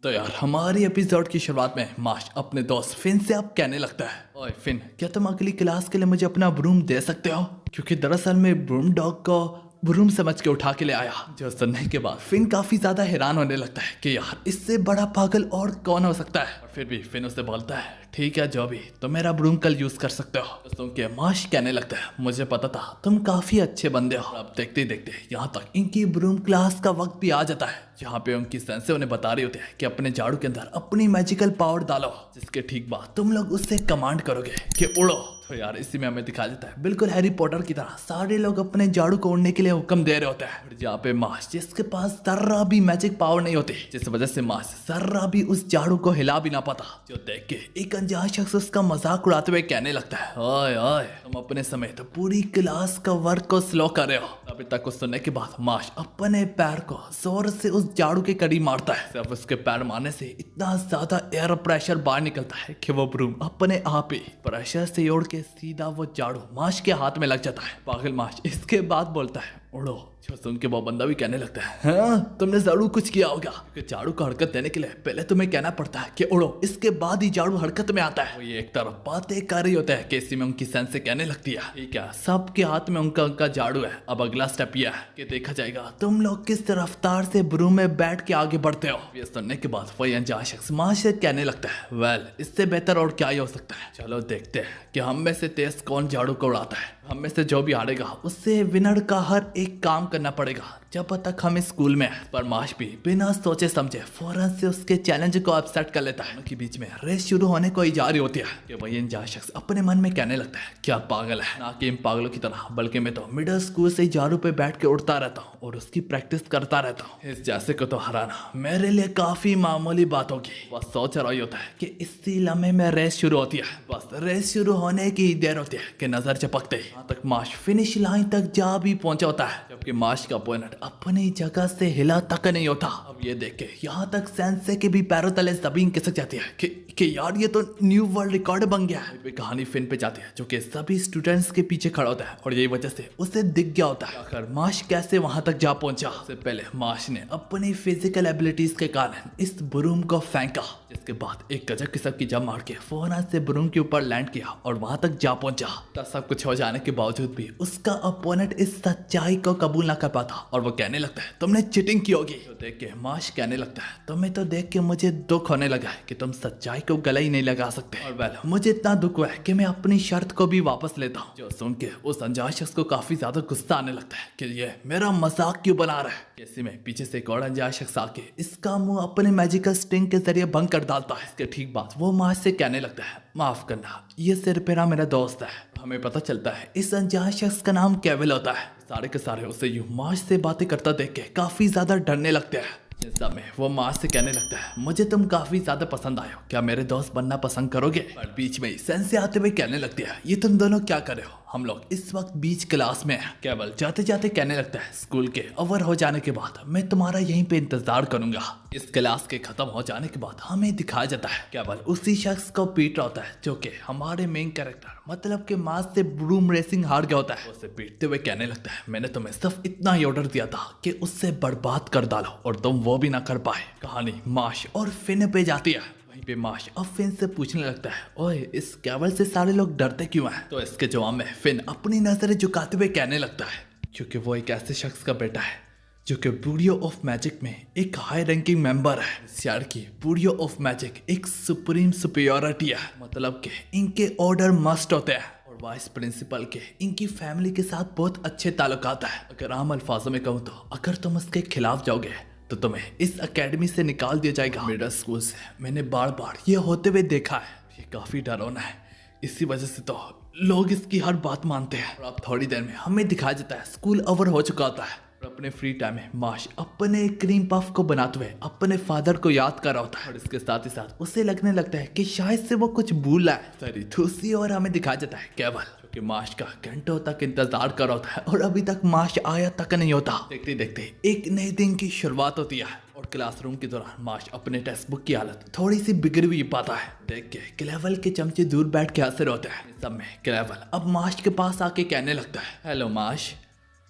तो यार हमारी एपिसोड की शुरुआत में माश अपने दोस्त फिन से अब कहने लगता है, ओए फिन, क्या तुम अगली क्लास के लिए मुझे अपना ब्रूम दे सकते हो? क्योंकि दरअसल मैं ब्रूम डॉग को ब्रूम समझ के उठा के ले आया। जो सुनने के बाद फिन काफी ज्यादा हैरान होने लगता है कि यार इससे बड़ा पागल और कौन हो सकता है। और फिर भी फिन उसे बोलता है, ठीक है जो भी, तुम मेरा ब्रूम कल यूज कर सकते हो। तो सुन के माश कहने लगता है, मुझे पता था तुम काफी अच्छे बंदे हो। अब देखते देखते यहाँ तक इनकी ब्रूम क्लास का वक्त भी आ जाता है, जहाँ पे उनकी सेंसे उन्हें बता रही होती है कि अपने झाड़ू के अंदर अपनी मैजिकल पावर डालो, जिसके ठीक बाद तुम लोग उससे कमांड करोगे कि उड़ो। तो यार इसी में हमें दिखा देता है बिल्कुल हैरी पॉटर की तरह सारे लोग अपने झाड़ू को उड़ने के लिए हुक्म दे रहे होते हैं। और जहाँ पे माश जिसके पास जर्रा भी मैजिक पावर नहीं होती, जिस वजह से माश जर्रा भी उस झाड़ू को हिला भी ना पाता। जो देख के एक अनजान शख्स उसका मजाक उड़ाते हुए कहने लगता है, ओए ओए, तुम अपने समय तो पूरी क्लास का वर्क को स्लो कर रहे हो। अभी तक को सुनने के बाद माश अपने पैर को जोर से उस झाड़ू के करीब मारता है। सिर्फ उसके पैर मारने से इतना ज्यादा एयर प्रेशर बाहर निकलता है कि वो ब्रूम अपने आप ही प्रेशर से उड़ के सीधा वो झाड़ू माश के हाथ में लग जाता है। पागल माश इसके बाद बोलता है, उड़ो। जो सुन के वो बंदा भी कहने लगता है, हाँ तुमने जरूर कुछ किया होगा, क्योंकि झाड़ू को हरकत देने के लिए पहले तुम्हें कहना पड़ता है कि उड़ो, इसके बाद ही झाड़ू हरकत में आता है। वो ये एक तरफ बातें कर रही होता है कि इसी में उनकी सेंस से कहने लगती है, ठीक है सबके हाथ में उनका उनका झाड़ू है, अब अगला स्टेप यह है कि देखा जाएगा तुम लोग किस रफ्तार से ब्रूम में बैठ के आगे बढ़ते हो। ये सुनने के बाद वही अनजान शख्स माँ से कहने लगता है, वेल इससे बेहतर और क्या ही हो सकता है, चलो देखते हैं कि हम में से तेज कौन झाड़ू को उड़ाता है। हम में से जो भी हारेगा उससे विनर का हर एक काम करना पड़ेगा जब तक हम इस स्कूल में हैं। पर माश भी बिना सोचे समझे फौरन से उसके चैलेंज को अपसेट कर लेता है। उनके बीच में रेस शुरू होने को ही जा रही होती है कि वही अनजान शख्स अपने मन में कहने लगता है, क्या पागल है, ना कि इन पागलों की तरह, बल्कि मैं तो मिडिल स्कूल से झाड़ू पे बैठ के उड़ता रहता हूँ और उसकी प्रैक्टिस करता रहता हूँ। इस जैसे को तो हराना मेरे लिए काफी मामूली बात होगी। बस सोच रहा ही होता है कि इसी लम्हे में रेस शुरू होती है। बस रेस शुरू होने की देर होती है कि नजर चपकते ही तक माश फिनिश लाइन तक जा भी पहुंचा होता है, जबकि माश का अपोनेंट अपनी जगह से हिला तक नहीं होता। अब ये देख के यहाँ तक सेंसे के भी पैरों तले जमीन खिसक जाती है कि यार ये तो न्यू वर्ल्ड रिकॉर्ड बन गया है। कहानी फिन पे जाती है जो कि सभी स्टूडेंट्स के पीछे खड़ा होता है और यही वजह से उसे दिख गया होता है आखिर माश कैसे वहां तक जा पहुंचा। सबसे पहले माश ने अपनी फिजिकल एबिलिटीज के कारण इस ब्रूम को फेंका, जिसके बाद एक गजब किस्म की जंप मार के फौरन से ब्रूम के ऊपर लैंड किया और वहां तक जा पहुंचा। तब सब कुछ हो जाने के बावजूद भी उसका अपोनेंट इस सच्चाई को कबूल ना कर पाता और वो कहने लगता है, तुमने चीटिंग की होगी। तो देख के माश कहने लगता है, तुम्हें तो देख के मुझे दुख होने लगा है कि तुम सच्चाई को गला ही नहीं लगा सकते। और वेल मुझे इतना दुख हुआ है कि मैं अपनी शर्त को भी वापस लेता हूँ। जो सुन के उस अनजान शख्स को काफी ज्यादा गुस्सा आने लगता है कि ये मेरा मजाक क्यों बना रहा है। ऐसे में पीछे से एक और अनजान शख्स आके इसका मुंह अपने मैजिकल स्टिंग के जरिए बंद कर डालता है। इसके ठीक बाद वो माश से कहने लगता है, माफ करना, ये सिरपेरा मेरा दोस्त है। हमें पता चलता है इस अनजान शख्स का नाम केविल होता है। सारे के सारे उसे यूं माश से बातें करता देख के काफी ज्यादा डरने लगते हैं। इस समय वो माश से कहने लगता है, मुझे तुम काफी ज्यादा पसंद आए हो, क्या मेरे दोस्त बनना पसंद करोगे? पर बीच में ही सेंसे आते हुए कहने लगती है, ये तुम दोनों क्या कर रहे हो, हम लोग इस वक्त बीच क्लास में हैं। केवल जाते जाते कहने लगता है, स्कूल के ओवर हो जाने के बाद मैं तुम्हारा यहीं पे इंतजार करूंगा। इस क्लास के खत्म हो जाने के बाद हमें दिखाया जाता है केवल उसी शख्स को पीट रहा होता है जो कि हमारे मेन कैरेक्टर मतलब के मास से ब्रूम रेसिंग हार गया होता है। उसे पीटते हुए कहने लगता है, मैंने तुम्हें सिर्फ इतना ही ऑर्डर दिया था कि उससे बर्बाद कर डालो और तुम वो भी ना कर पाए। कहानी माश और फिन पे जाती है। वहीं पे माश अब फिन से पूछने लगता है, ओए इस केवल से सारे लोग डरते क्यों हैं? तो इसके जवाब में फिन अपनी नजरें झुकाते हुए कहने लगता है, क्योंकि वो एक ऐसे शख्स का बेटा है जो कि ब्यूरो ऑफ मैजिक में एक हाई रैंकिंग मेंबर है। इस यार की ब्यूरो ऑफ मैजिक एक सुप्रीम सुपीरियरिटी है, मतलब कि इनके ऑर्डर मस्ट होते हैं और वाइस प्रिंसिपल के इनकी फैमिली के साथ बहुत अच्छे ताल्लुकात है। अगर आम अल्फाजों में कहूँ तो अगर तुम उसके खिलाफ जाओगे तो तुम्हें इस एकेडमी से निकाल दिया जाएगा। मिडिल स्कूल से मैंने बार बार ये होते हुए देखा है, ये काफी डरावना है, इसी वजह से तो लोग इसकी हर बात मानते हैं। और अब थोड़ी देर में हमें दिखाया जाता है स्कूल ओवर हो चुका होता है और अपने फ्री टाइम में माश अपने क्रीम पफ को बनाते हुए अपने फादर को याद कर रहा होता है और इसके साथ ही साथ उसे लगने लगता है कि शायद से वो कुछ भूल रहा है। सारी दूसरी और हमें दिखाया जाता है केवल जो कि माश का घंटों तक इंतजार कर रहा होता है और अभी तक माश आया तक नहीं होता। देखते देखते एक नए दिन की शुरुआत होती है और क्लासरूम के दौरान माश अपने टेक्स्ट बुक की हालत थोड़ी सी बिगड़ हुई पाता है। देख के क्लेवल के चमचे दूर बैठ के हंस रहे होते हैं। इस सब में क्लेवल अब माश के पास आके कहने लगता है, हेलो माश,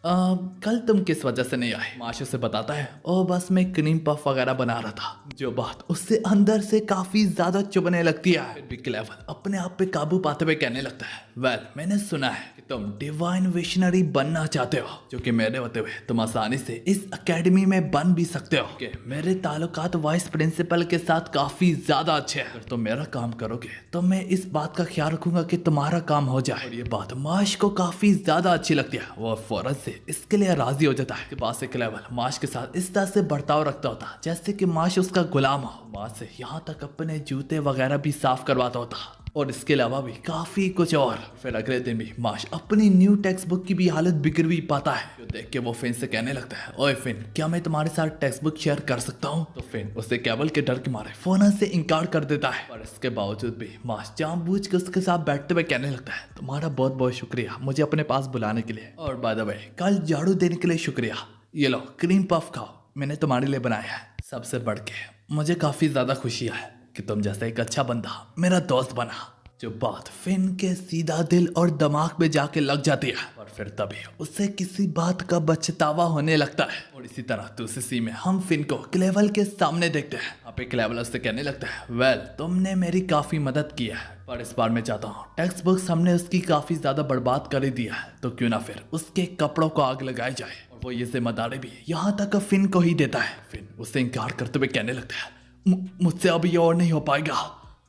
कल तुम किस वजह से नहीं आए? माश उसे बताता है ओ बस मैं क्रीम पफ वगैरह बना रहा था, जो बात उससे अंदर से काफी ज्यादा चुभने लगती है। फिर भी क्लेवर अपने आप पे काबू पाते हुए कहने लगता है वेल मैंने सुना है कि तुम डिवाइन विशनरी बनना चाहते हो, जो कि मेरे होते हुए तुम आसानी से इस एकेडमी में बन भी सकते हो कि मेरे ताल्लुकात वाइस प्रिंसिपल के साथ काफी ज्यादा अच्छे हैं। अगर तुम मेरा काम करोगे तो मैं इस बात का ख्याल रखूंगा कि तुम्हारा काम हो जाए। और ये बात माश को काफी ज्यादा अच्छी लगती है, वो फौरन से इसके लिए राजी हो जाता है। के बाद से क्लेवर माश के साथ इस तरह से बर्ताव रखता होता जैसे कि माश उसका गुलाम हो। माश से यहाँ तक अपने जूते वगैरह भी साफ करवाता होता और इसके अलावा भी काफी कुछ और। फिर अगले दिन भी माश अपनी न्यू टेक्स्ट बुक की भी हालत बिगड़ भी पाता है, जो देख के वो फिन से कहने लगता है ओए फिन क्या मैं तुम्हारे साथ टेक्स्ट बुक शेयर कर सकता हूँ? तो फिन उसे केवल के डर के मारे फौरन से इनकार कर देता है। पर इसके बावजूद भी माश जानबूझ के उसके साथ बैठते हुए कहने लगता है तुम्हारा बहुत बहुत शुक्रिया मुझे अपने पास बुलाने के लिए, और बाय द वे कल झाड़ू देने के लिए शुक्रिया। ये लो क्रीम पफ खाओ, मैंने तुम्हारे लिए बनाया है। सबसे बढ़ के मुझे काफी ज्यादा खुशी है कि तुम जैसा एक अच्छा बंदा मेरा दोस्त बना। जो बात फिन के सीधा दिल और दिमाग में जाके लग जाती है, और फिर तभी उसे किसी बात का पछतावा होने लगता है। और इसी तरह दूसरी सीन में हम फिन को क्लेवल के सामने देखते हैं। यहाँ पे क्लेवल उससे कहने लगता है वेल तुमने मेरी काफी मदद की है, पर इस बार मैं चाहता हूँ टेक्स्ट बुक्स हमने उसकी काफी ज्यादा बर्बाद कर ही दिया है, तो क्यों ना फिर उसके कपड़ों को आग लगाई जाए। और वो ये जिम्मेदारी भी यहाँ तक फिन को ही देता है। फिन उससे इनकार करते हुए कहने लगता है मुझसे अब ये और नहीं हो पाएगा,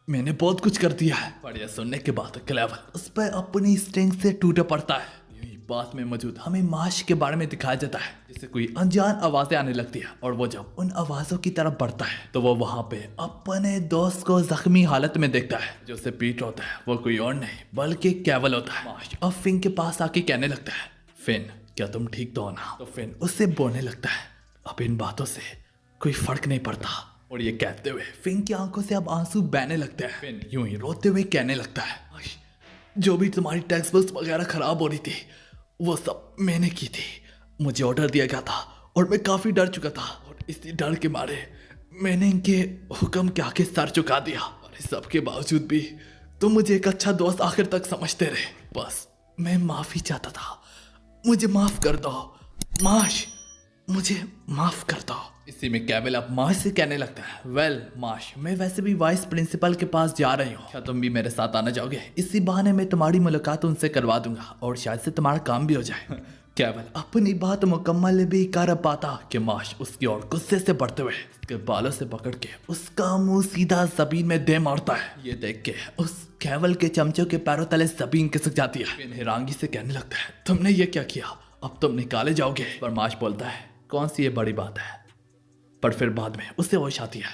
मैंने बहुत कुछ कर दिया है। पर यह सुनने के बाद क्लेवर उस पर अपनी स्ट्रेंथ से टूट पड़ता है। यही बात में मौजूद हमें माश के बारे में दिखाया जाता है, जिससे कोई अनजान आवाजें आने लगती है, और वो जब उन आवाजों की तरफ बढ़ता है तो वो वहां पे अपने दोस्त को जख्मी हालत में देखता है। जो उसे पीट होता है वो कोई और नहीं बल्कि केवल होता है। माश अब फिन के पास आके कहने लगता है फिन क्या तुम ठीक तो हो ना? तो फिन उससे बोलने लगता है अब इन बातों से कोई फर्क नहीं पड़ता। और ये कहते हुए फिन की आंखों से अब आंसू बहने लगते हैं। फिन यूं ही रोते हुए कहने लगता है जो भी तुम्हारी टेक्स्ट बुक्स वगैरह खराब हो रही थी वो सब मैंने की थी, मुझे ऑर्डर दिया गया था और मैं काफी डर चुका था, और इसी डर के मारे मैंने इनके हुक्म के आगे सर झुका दिया। और इस सब के बावजूद भी तुम मुझे एक अच्छा दोस्त आखिर तक समझते रहे। बस मैं माफी चाहता था, मुझे माफ कर दो माश, मुझे माफ कर दो। इसी में केवल अब माश से कहने लगता है वेल माश मैं वैसे भी वाइस प्रिंसिपल के पास जा रही हूँ, क्या तुम भी मेरे साथ आना चाहोगे? इसी बहाने मैं तुम्हारी मुलाकात उनसे करवा दूंगा और शायद से तुम्हारा काम भी हो जाए। केवल अपनी बात मुकम्मल भी कर पाता कि माश उसकी ओर गुस्से से बढ़ते हुए उसके बालों से पकड़ के उसका मुंह सीधा जमीन में दे मारता है। ये देख के उस केवल के चमचों के पैरों तले जमीन खिसक जाती है। फिर हैरानगी से कहने लगता है तुमने ये क्या किया, अब तुम निकाले जाओगे? पर माश बोलता है कौन सी ये बड़ी बात है? पर फिर बाद में उससे होश आती है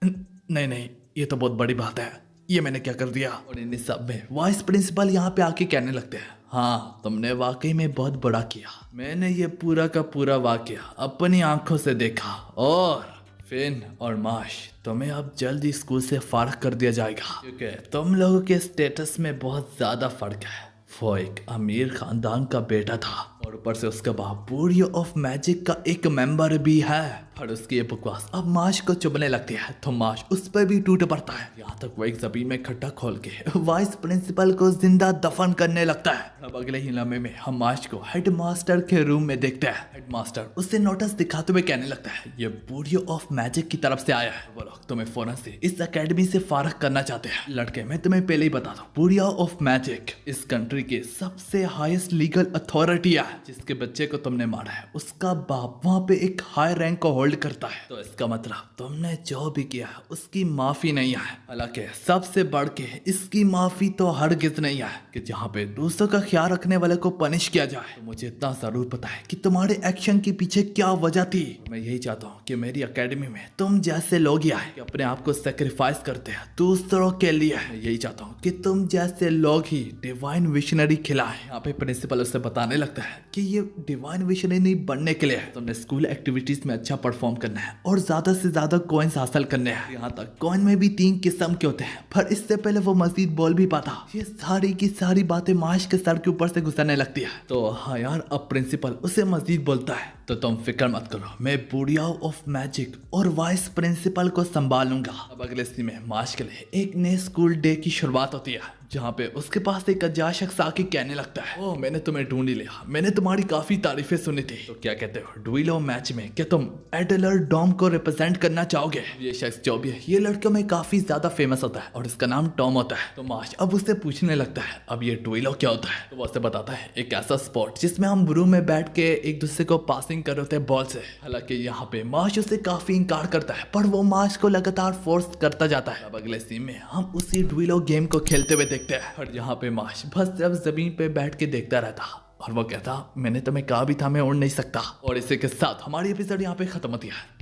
नहीं नहीं ये तो बहुत बड़ी बात है, ये मैंने क्या कर दिया? और इन सब में वाइस प्रिंसिपल यहाँ पे आके कहने लगते हैं हाँ तुमने वाकई में बहुत बड़ा किया, मैंने ये पूरा का पूरा वाकया अपनी आंखों से देखा, और फिन और माश तुम्हें अब जल्दी स्कूल से फारिग कर दिया जाएगा, क्योंकि तुम लोगों के स्टेटस में बहुत ज्यादा फर्क है। वो एक अमीर खानदान का बेटा था और ऊपर से उसका बाप बुरियो ऑफ मैजिक का एक मेंबर भी है। और उसकी ये बकवास अब माश को चुभने लगती है तो माश उस पर भी टूट पड़ता है। यहाँ तक वो एक जमीन में खड्डा खोल के वाइस प्रिंसिपल को जिंदा दफन करने लगता है। अब अगले ही लम्हे में हम माश को हेडमास्टर के रूम में देखते हैं। हेडमास्टर उससे नोटिस दिखाते हुए कहने लगता है ये बुरियो ऑफ मैजिक की तरफ से आया है, वो लोग तुम्हें फौरन से इस एकेडमी से फारिग करना चाहते हैं। लड़के मैं तुम्हें पहले ही बता दूं बुरियो ऑफ मैजिक इस कंट्री की सबसे हाईएस्ट लीगल अथॉरिटी है। जिसके बच्चे को तुमने मारा है उसका बाप वहाँ पे एक हाई रैंक को होल्ड करता है, तो इसका मतलब तुमने जो भी किया है उसकी माफी नहीं है। हालांकि सबसे बढ़ के इसकी माफी तो हरगिज नहीं है कि जहाँ पे दूसरों का ख्याल रखने वाले को पनिश किया जाए। तो मुझे इतना जरूर पता है कि तुम्हारे एक्शन के पीछे क्या वजह थी। मैं यही चाहता हूँ कि मेरी एकेडमी में तुम जैसे लोग ही आए कि अपने आप को सेक्रीफाइस करते हैं दूसरों के लिए। मैं यही चाहता हूँ कि तुम जैसे लोग ही डिवाइन विशनरी खिलाए। यहाँ पे प्रिंसिपल उससे बताने लगता है कि ये डिवाइन विशनरी बनने के लिए तुमने स्कूल एक्टिविटीज में अच्छा परफॉर्म करना है और ज्यादा से ज्यादा कॉइन्स हासिल करने हैं। यहाँ तक कॉइन में भी 3 किस्म के होते हैं। पर इससे पहले वो मजीद बोल भी पाता, ये सारी की सारी बातें माश के सर के ऊपर से गुजरने लगती है। तो हाँ यार अब प्रिंसिपल उसे मजीद बोलता है तो तुम फिक्र मत करो, मैं बुरियाओ ऑफ मैजिक और वाइस प्रिंसिपल को संभालूंगा। अब अगले सीन में माश के लिए एक नए स्कूल डे की शुरुआत होती है जहाँ पे उसके पास एक अज्ञात शख्स आके कहने लगता है, ओह मैंने तुम्हें ढूंढ ही लिया, मैंने तुम्हारी काफी तारीफें सुनी थी, तो क्या कहते हो डुइलो मैच में क्या तुम एडलर डॉम को रिप्रेजेंट करना चाहोगे? ये शख्स जो भी है ये लड़कियों में काफी ज्यादा फेमस होता है और इसका नाम टॉम होता है। तो मार्श अब उससे पूछने लगता है अब ये डुइलो क्या होता है? तो वो उसे बताता है एक ऐसा स्पॉट जिसमें हम रूम में बैठ के एक दूसरे को पासिंग कर रहे होते हैं बॉल से। हालांकि यहाँ पे मार्श उसे काफी इंकार करता है पर वो मार्श को लगातार फोर्स करता जाता है। अब अगले सीन में हम उसी डुइलो गेम को खेलते हुए देखते हैं और यहाँ पे मार्श बस सिर्फ जमीन पे बैठ के देखता रहता और वो कहता मैंने तुम्हें कहा भी था मैं उड़ नहीं सकता। और इसी के साथ हमारी एपिसोड यहाँ पे खत्म होती है।